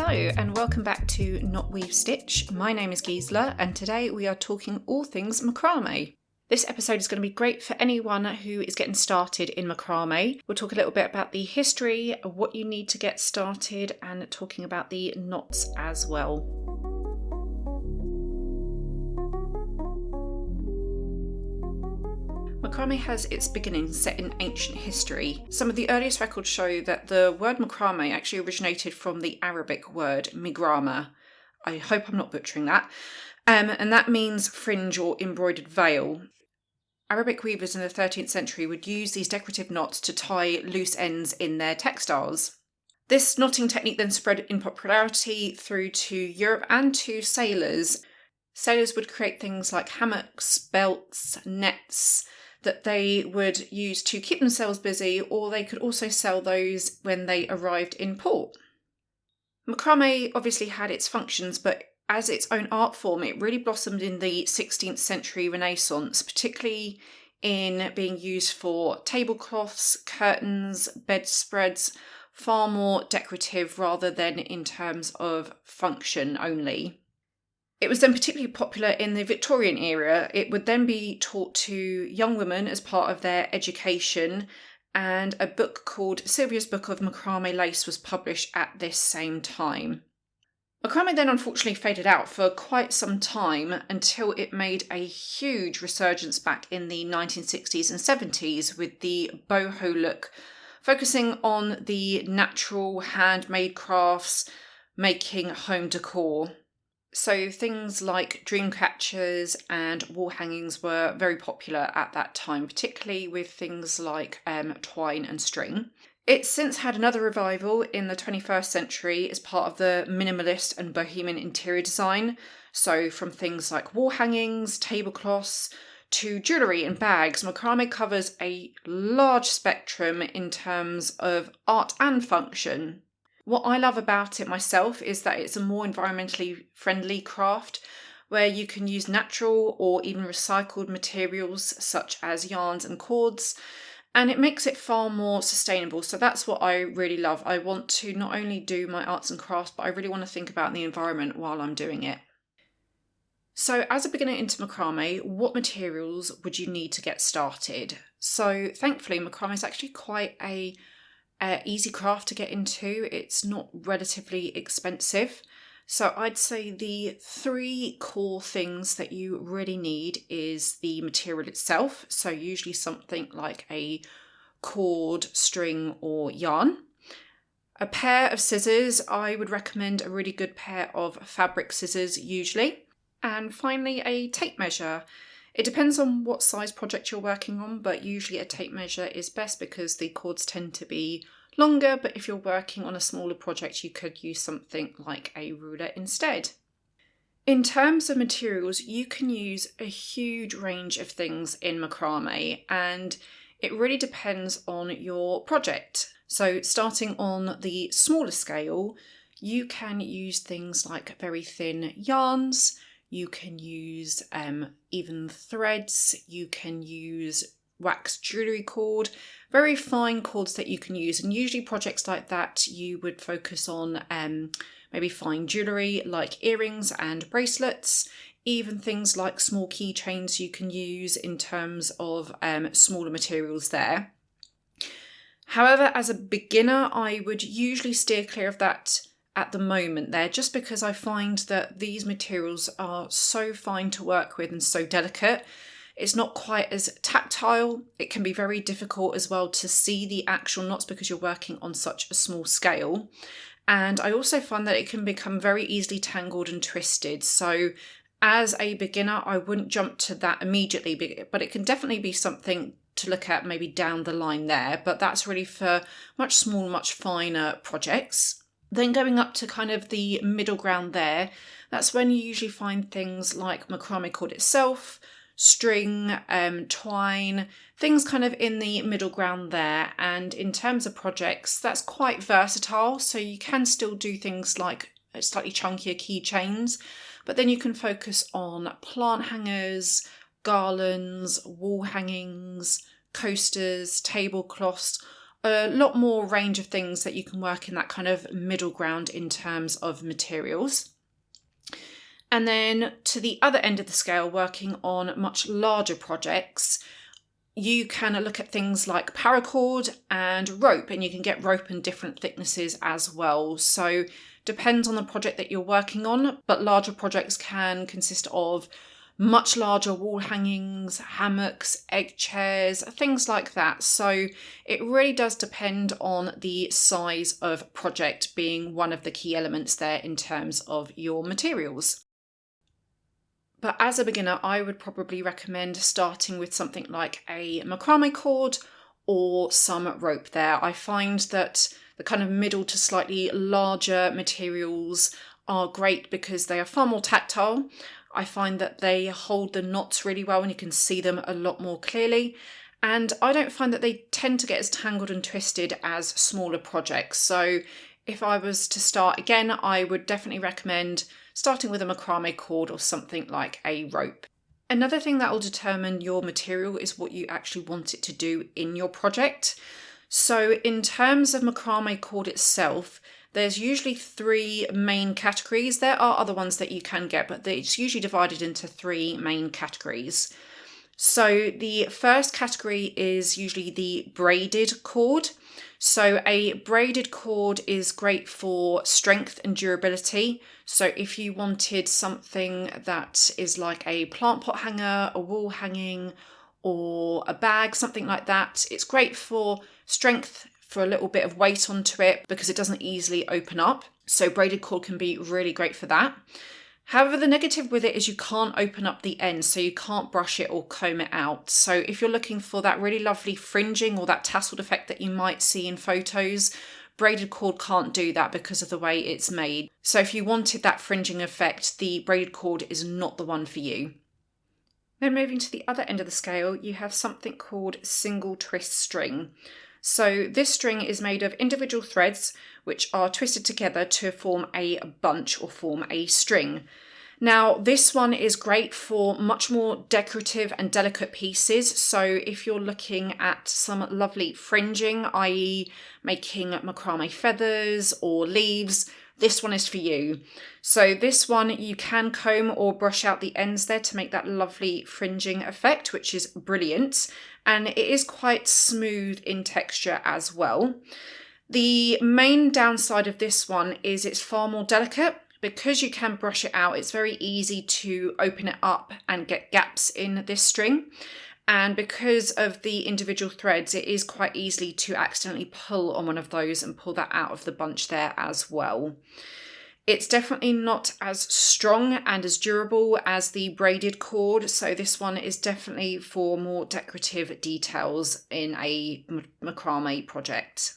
Hello and welcome back to Knot Weave Stitch. My name is Gisela and today we are talking all things macrame. This episode is going to be great for anyone who is getting started in macrame. We'll talk a little bit about the history, what you need to get started, and talking about the knots as well. Macrame has its beginnings set in ancient history. Some of the earliest records show that the word macrame actually originated from the Arabic word migrama. I hope I'm not butchering that. And that means fringe or embroidered veil. Arabic weavers in the 13th century would use these decorative knots to tie loose ends in their textiles. This knotting technique then spread in popularity through to Europe and to sailors. Sailors would create things like hammocks, belts, nets that they would use to keep themselves busy, or they could also sell those when they arrived in port. Macrame obviously had its functions, but as its own art form, it really blossomed in the 16th century Renaissance, particularly in being used for tablecloths, curtains, bedspreads, far more decorative rather than in terms of function only. It was then particularly popular in the Victorian era. It would then be taught to young women as part of their education, and a book called Sylvia's Book of Macrame Lace was published at this same time. Macrame then unfortunately faded out for quite some time until it made a huge resurgence back in the 1960s and 70s with the boho look, focusing on the natural handmade crafts, making home decor. So things like dream catchers and wall hangings were very popular at that time, particularly with things like twine and string. It's since had another revival in the 21st century as part of the minimalist and bohemian interior design. So from things like wall hangings, tablecloths, to jewellery and bags, macrame covers a large spectrum in terms of art and function. What I love about it myself is that it's a more environmentally friendly craft where you can use natural or even recycled materials such as yarns and cords, and it makes it far more sustainable. So that's what I really love. I want to not only do my arts and crafts, but I really want to think about the environment while I'm doing it. So as a beginner into macrame, what materials would you need to get started? So thankfully, macrame is actually quite a easy craft to get into. It's not relatively expensive. So I'd say the three core things that you really need is the material itself. So usually something like a cord, string or yarn. A pair of scissors. I would recommend a really good pair of fabric scissors usually. And finally a tape measure. It depends on what size project you're working on, but usually a tape measure is best because the cords tend to be longer, but if you're working on a smaller project, you could use something like a ruler instead. In terms of materials, you can use a huge range of things in macrame, and it really depends on your project. So starting on the smaller scale, you can use things like very thin yarns. You can use even threads, you can use wax jewellery cord, very fine cords that you can use. And usually projects like that, you would focus on maybe fine jewellery like earrings and bracelets, even things like small keychains you can use in terms of smaller materials there. However, as a beginner, I would usually steer clear of that at the moment there, just because I find that these materials are so fine to work with and so delicate. It's not quite as tactile. It can be very difficult as well to see the actual knots because you're working on such a small scale. And I also find that it can become very easily tangled and twisted. So as a beginner, I wouldn't jump to that immediately, but it can definitely be something to look at maybe down the line there. But that's really for much smaller, much finer projects. Then going up to kind of the middle ground there, that's when you usually find things like macrame cord itself, string, twine, things kind of in the middle ground there. And in terms of projects, that's quite versatile. So you can still do things like slightly chunkier keychains, but then you can focus on plant hangers, garlands, wall hangings, coasters, tablecloths, a lot more range of things that you can work in that kind of middle ground in terms of materials. And then to the other end of the scale, working on much larger projects, you can look at things like paracord and rope, and you can get rope in different thicknesses as well. So depends on the project that you're working on, but larger projects can consist of much larger wall hangings, hammocks, egg chairs, things like that. So it really does depend on the size of project being one of the key elements there in terms of your materials. But as a beginner, I would probably recommend starting with something like a macrame cord or some rope there. I find that the kind of middle to slightly larger materials are great because they are far more tactile. I find that they hold the knots really well and you can see them a lot more clearly. And I don't find that they tend to get as tangled and twisted as smaller projects. So if I was to start again, I would definitely recommend starting with a macrame cord or something like a rope. Another thing that will determine your material is what you actually want it to do in your project. So in terms of macrame cord itself, there's usually 3 main categories. There are other ones that you can get, but it's usually divided into 3 main categories. So the first category is usually the braided cord. So a braided cord is great for strength and durability. So if you wanted something that is like a plant pot hanger, a wall hanging, or a bag, something like that, it's great for strength, for a little bit of weight onto it because it doesn't easily open up. So braided cord can be really great for that. However, the negative with it is you can't open up the ends, so you can't brush it or comb it out. So if you're looking for that really lovely fringing or that tasseled effect that you might see in photos, braided cord can't do that because of the way it's made. So if you wanted that fringing effect, the braided cord is not the one for you. Then moving to the other end of the scale, you have something called single twist string. So this string is made of individual threads which are twisted together to form a bunch or form a string. Now this one is great for much more decorative and delicate pieces. So if you're looking at some lovely fringing, i.e. making macrame feathers or leaves, this one is for you. So this one you can comb or brush out the ends there to make that lovely fringing effect, which is brilliant. And it is quite smooth in texture as well. The main downside of this one is it's far more delicate. Because you can brush it out, it's very easy to open it up and get gaps in this string. And because of the individual threads, it is quite easily to accidentally pull on one of those and pull that out of the bunch there as well. It's definitely not as strong and as durable as the braided cord, so this one is definitely for more decorative details in a macrame project.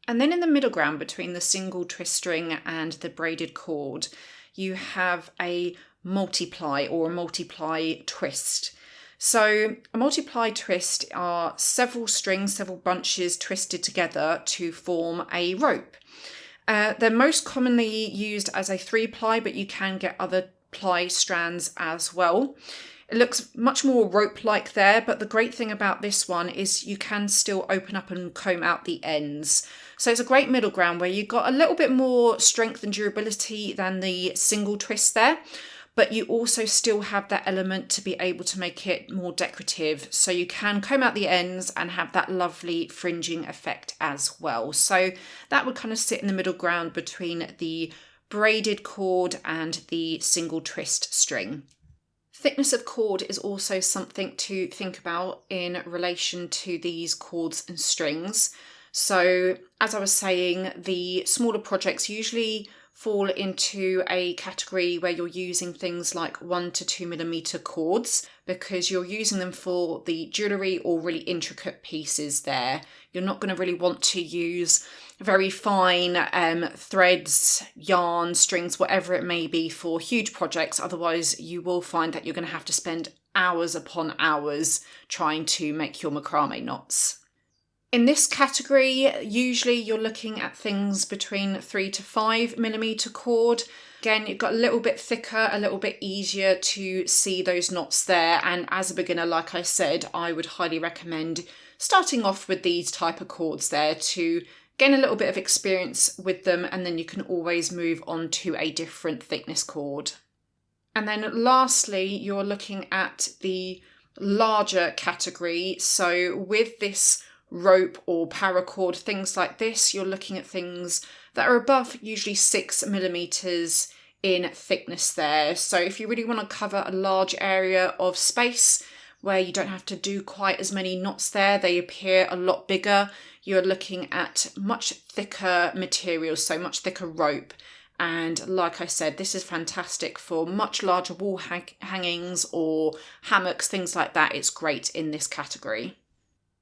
And then in the middle ground between the single twist string and the braided cord, you have a multiply or a multiply twist. So a multiply twist are several strings, several bunches twisted together to form a rope. They're most commonly used as a 3-ply, but you can get other ply strands as well. It looks much more rope-like there, but the great thing about this one is you can still open up and comb out the ends. So it's a great middle ground where you've got a little bit more strength and durability than the single twist there, but you also still have that element to be able to make it more decorative. So you can comb out the ends and have that lovely fringing effect as well. So that would kind of sit in the middle ground between the braided cord and the single twist string. Thickness of cord is also something to think about in relation to these cords and strings. So as I was saying, the smaller projects usually fall into a category where you're using things like 1 to 2 millimeter cords because you're using them for the jewellery or really intricate pieces there. You're not going to really want to use very fine threads, yarn, strings, whatever it may be for huge projects. Otherwise, you will find that you're going to have to spend hours upon hours trying to make your macrame knots. In this category, usually you're looking at things between 3 to 5 millimeter cord. Again, you've got a little bit thicker, a little bit easier to see those knots there. And as a beginner, like I said, I would highly recommend starting off with these type of cords there to gain a little bit of experience with them, and then you can always move on to a different thickness cord. And then lastly, you're looking at the larger category. So with this rope or paracord, things like this, you're looking at things that are above usually 6mm in thickness there. So if you really want to cover a large area of space where you don't have to do quite as many knots there, they appear a lot bigger, you're looking at much thicker materials, so much thicker rope. And like I said, this is fantastic for much larger wall hangings or hammocks, things like that. It's great in this category.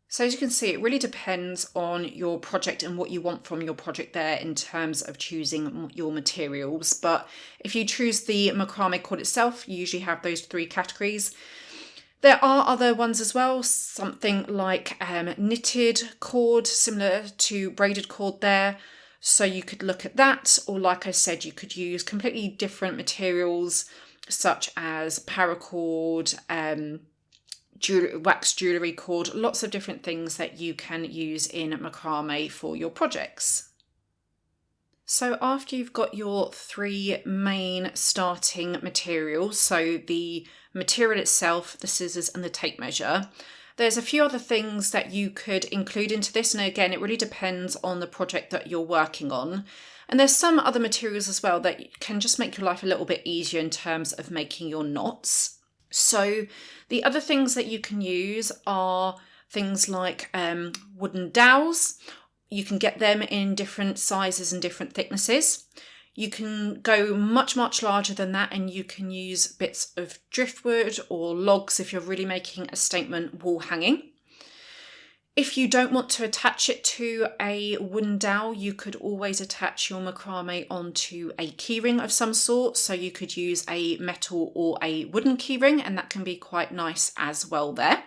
So as you can see, it really depends on your project and what you want from your project there in terms of choosing your materials. But if you choose the macrame cord itself, you usually have those 3 categories. There are other ones as well, something like knitted cord, similar to braided cord there. So you could look at that, or like I said, you could use completely different materials such as paracord, wax jewellery cord, lots of different things that you can use in macrame for your projects. So after you've got your 3 main starting materials, so the material itself, the scissors and the tape measure, there's a few other things that you could include into this, and again, it really depends on the project that you're working on. And there's some other materials as well that can just make your life a little bit easier in terms of making your knots. So the other things that you can use are things like wooden dowels. You can get them in different sizes and different thicknesses. You can go much, much larger than that, and you can use bits of driftwood or logs if you're really making a statement wall hanging. If you don't want to attach it to a wooden dowel, you could always attach your macrame onto a keyring of some sort. So you could use a metal or a wooden keyring, and that can be quite nice as well there.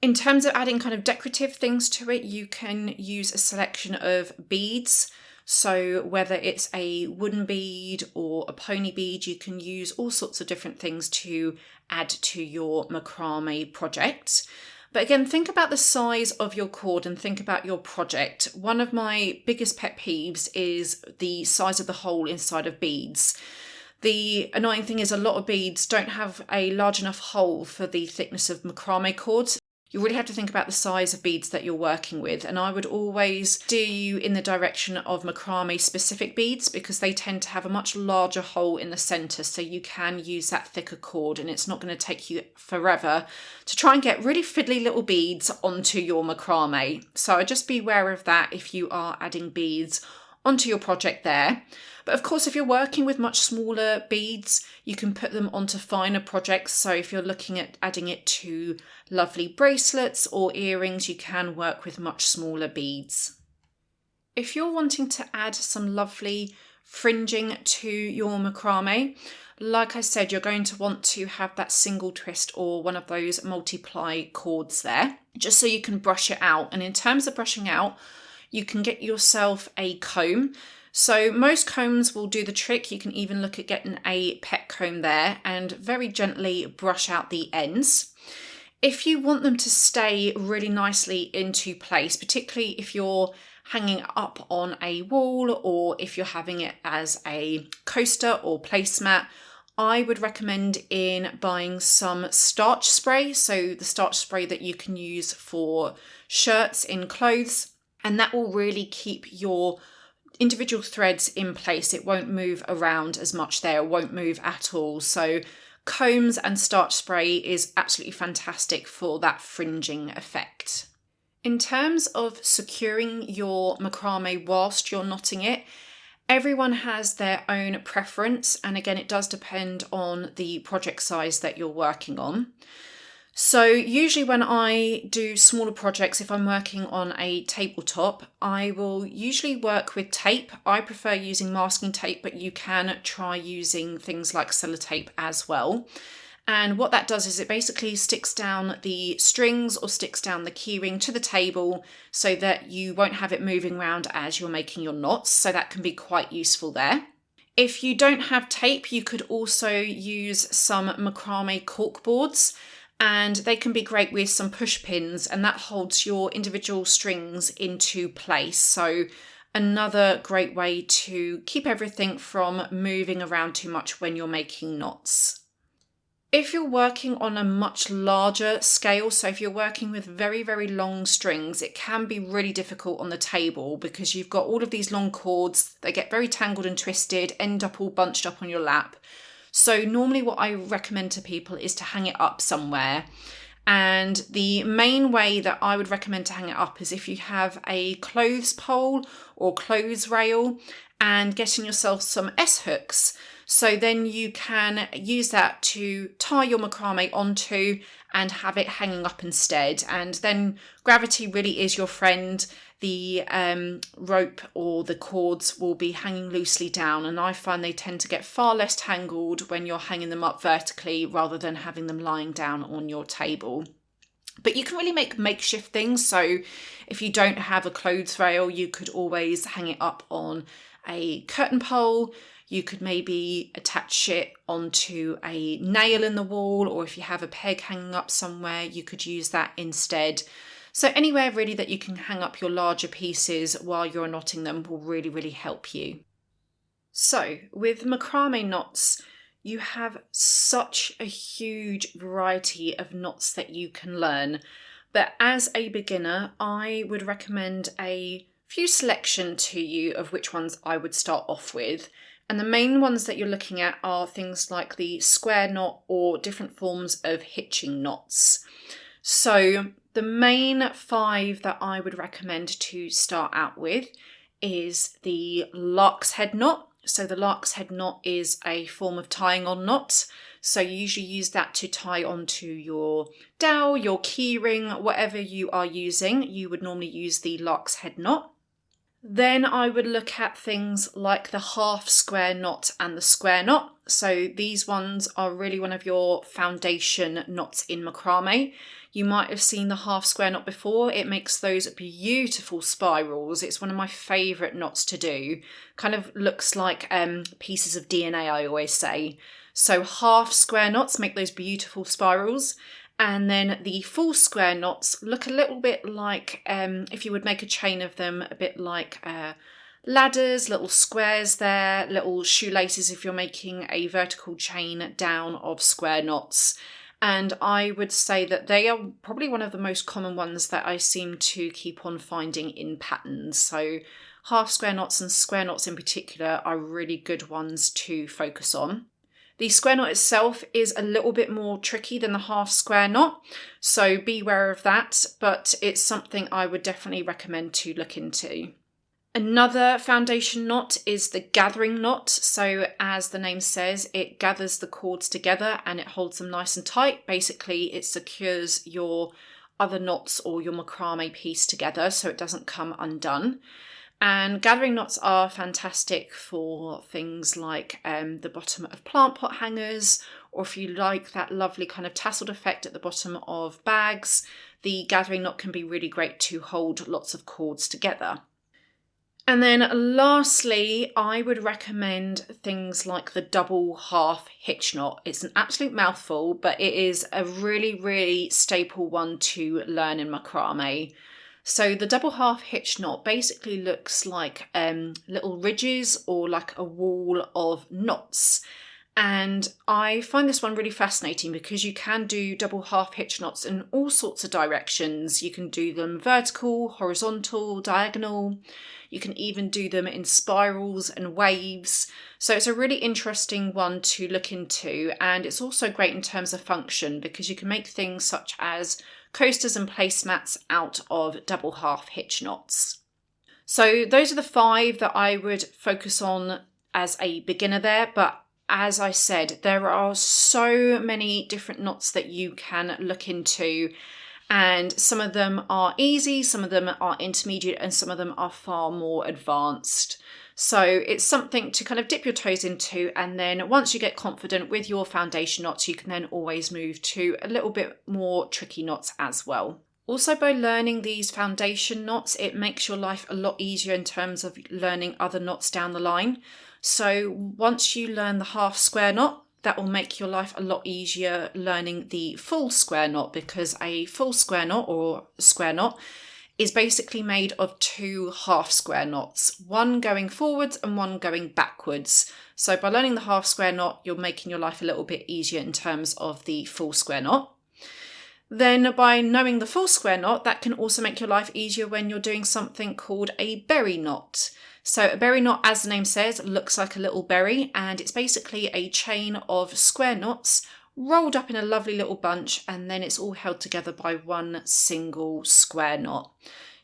In terms of adding kind of decorative things to it, you can use a selection of beads. So whether it's a wooden bead or a pony bead, you can use all sorts of different things to add to your macrame project. But again, think about the size of your cord and think about your project. One of my biggest pet peeves is the size of the hole inside of beads. The annoying thing is a lot of beads don't have a large enough hole for the thickness of macrame cords. You really have to think about the size of beads that you're working with, and I would always steer you in the direction of macrame specific beads because they tend to have a much larger hole in the centre, so you can use that thicker cord and it's not going to take you forever to try and get really fiddly little beads onto your macrame. So just be aware of that if you are adding beads onto your project there. But of course, if you're working with much smaller beads, you can put them onto finer projects. So if you're looking at adding it to lovely bracelets or earrings, you can work with much smaller beads. If you're wanting to add some lovely fringing to your macrame, like I said, you're going to want to have that single twist or one of those multiply cords there, just so you can brush it out. And in terms of brushing out, you can get yourself a comb. So most combs will do the trick. You can even look at getting a pet comb there and very gently brush out the ends. If you want them to stay really nicely into place, particularly if you're hanging up on a wall or if you're having it as a coaster or placemat, I would recommend in buying some starch spray. So the starch spray that you can use for shirts in clothes, and that will really keep your individual threads in place. It won't move around as much there, it won't move at all. So combs and starch spray is absolutely fantastic for that fringing effect. In terms of securing your macrame whilst you're knotting it, everyone has their own preference, and again, it does depend on the project size that you're working on. So usually when I do smaller projects, if I'm working on a tabletop, I will usually work with tape. I prefer using masking tape, but you can try using things like sellotape as well. And what that does is it basically sticks down the strings or sticks down the keyring to the table so that you won't have it moving around as you're making your knots. So that can be quite useful there. If you don't have tape, you could also use some macrame cork boards. and they can be great with some push pins, and that holds your individual strings into place. So another great way to keep everything from moving around too much when you're making knots. If you're working on a much larger scale, so if you're working with very, very long strings, it can be really difficult on the table because you've got all of these long cords, they get very tangled and twisted, end up all bunched up on your lap. So normally what I recommend to people is to hang it up somewhere. And the main way that I would recommend to hang it up is if you have a clothes pole or clothes rail and getting yourself some S-hooks. So then you can use that to tie your macrame onto and have it hanging up instead. And then gravity really is your friend. The rope or the cords will be hanging loosely down, and I find they tend to get far less tangled when you're hanging them up vertically rather than having them lying down on your table. But you can really make makeshift things. So if you don't have a clothes rail, you could always hang it up on a curtain pole. You could maybe attach it onto a nail in the wall, or if you have a peg hanging up somewhere, you could use that instead. So anywhere really that you can hang up your larger pieces while you're knotting them will really, really help you. So with macrame knots, you have such a huge variety of knots that you can learn. But as a beginner, I would recommend a few selection to you of which ones I would start off with. And the main ones that you're looking at are things like the square knot or different forms of hitching knots. So the main 5 that I would recommend to start out with is the lark's head knot. So the lark's head knot is a form of tying on knot. So you usually use that to tie onto your dowel, your key ring, whatever you are using. You would normally use the lark's head knot. Then I would look at things like the half square knot and the square knot. So these ones are really one of your foundation knots in macrame. You might have seen the half square knot before. It makes those beautiful spirals. It's one of my favourite knots to do. Kind of looks like pieces of DNA, I always say. So half square knots make those beautiful spirals. And then the full square knots look a little bit like, if you would make a chain of them, a bit like ladders, little squares there, little shoelaces if you're making a vertical chain down of square knots. And I would say that they are probably one of the most common ones that I seem to keep on finding in patterns. So half square knots and square knots in particular are really good ones to focus on. The square knot itself is a little bit more tricky than the half square knot, so beware of that, but it's something I would definitely recommend to look into. Another foundation knot is the gathering knot. So as the name says, it gathers the cords together and it holds them nice and tight. Basically, it secures your other knots or your macrame piece together so it doesn't come undone. And gathering knots are fantastic for things like the bottom of plant pot hangers, or if you like that lovely kind of tasseled effect at the bottom of bags, the gathering knot can be really great to hold lots of cords together. And then lastly, I would recommend things like the double half hitch knot. It's an absolute mouthful, but it is a really, really staple one to learn in macrame. So the double half hitch knot basically looks like little ridges or like a wall of knots. And I find this one really fascinating because you can do double half hitch knots in all sorts of directions. You can do them vertical, horizontal, diagonal. You can even do them in spirals and waves. So it's a really interesting one to look into, and it's also great in terms of function because you can make things such as coasters and placemats out of double half hitch knots. So those are the 5 that I would focus on as a beginner there, but as I said, there are so many different knots that you can look into, and some of them are easy, some of them are intermediate, and some of them are far more advanced. So it's something to kind of dip your toes into, and then once you get confident with your foundation knots, you can then always move to a little bit more tricky knots as well. Also, by learning these foundation knots, it makes your life a lot easier in terms of learning other knots down the line. So once you learn the half square knot, that will make your life a lot easier learning the full square knot, because a full square knot or square knot is basically made of 2 half square knots, one going forwards and one going backwards. So by learning the half square knot, you're making your life a little bit easier in terms of the full square knot. Then by knowing the full square knot, that can also make your life easier when you're doing something called a berry knot. So a berry knot, as the name says, looks like a little berry, and it's basically a chain of square knots rolled up in a lovely little bunch, and then it's all held together by one single square knot.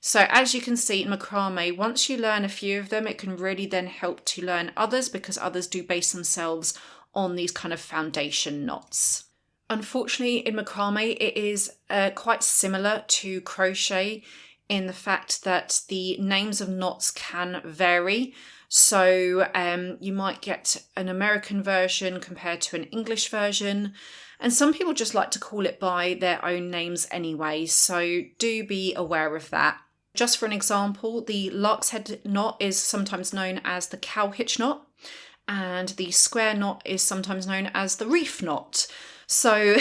So as you can see in macrame, once you learn a few of them, it can really then help to learn others, because others do base themselves on these kind of foundation knots. Unfortunately, in macrame, it is quite similar to crochet in the fact that the names of knots can vary. So you might get an American version compared to an English version. And some people just like to call it by their own names anyway. So do be aware of that. Just for an example, the lark's head knot is sometimes known as the cow hitch knot, and the square knot is sometimes known as the reef knot. So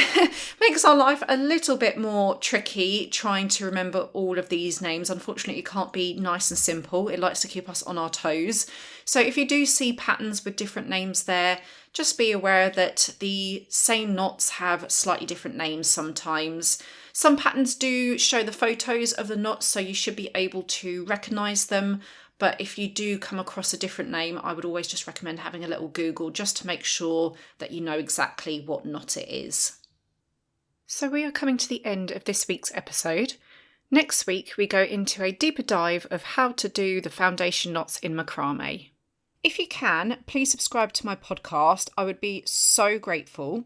makes our life a little bit more tricky trying to remember all of these names. Unfortunately, it can't be nice and simple. It likes to keep us on our toes. So if you do see patterns with different names there, just be aware that the same knots have slightly different names sometimes. Some patterns do show the photos of the knots, so you should be able to recognise them. But if you do come across a different name, I would always just recommend having a little Google just to make sure that you know exactly what knot it is. So we are coming to the end of this week's episode. Next week, we go into a deeper dive of how to do the foundation knots in macrame. If you can, please subscribe to my podcast. I would be so grateful.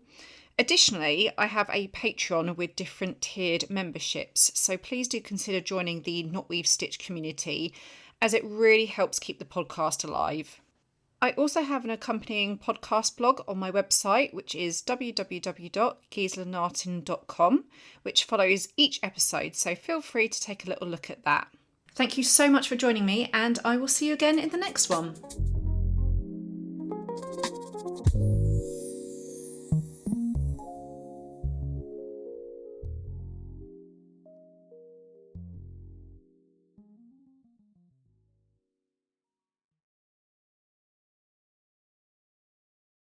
Additionally, I have a Patreon with different tiered memberships, so please do consider joining the Knot Weave Stitch community, as it really helps keep the podcast alive. I also have an accompanying podcast blog on my website, which is www.gislanartin.com, which follows each episode, so feel free to take a little look at that. Thank you so much for joining me, and I will see you again in the next one.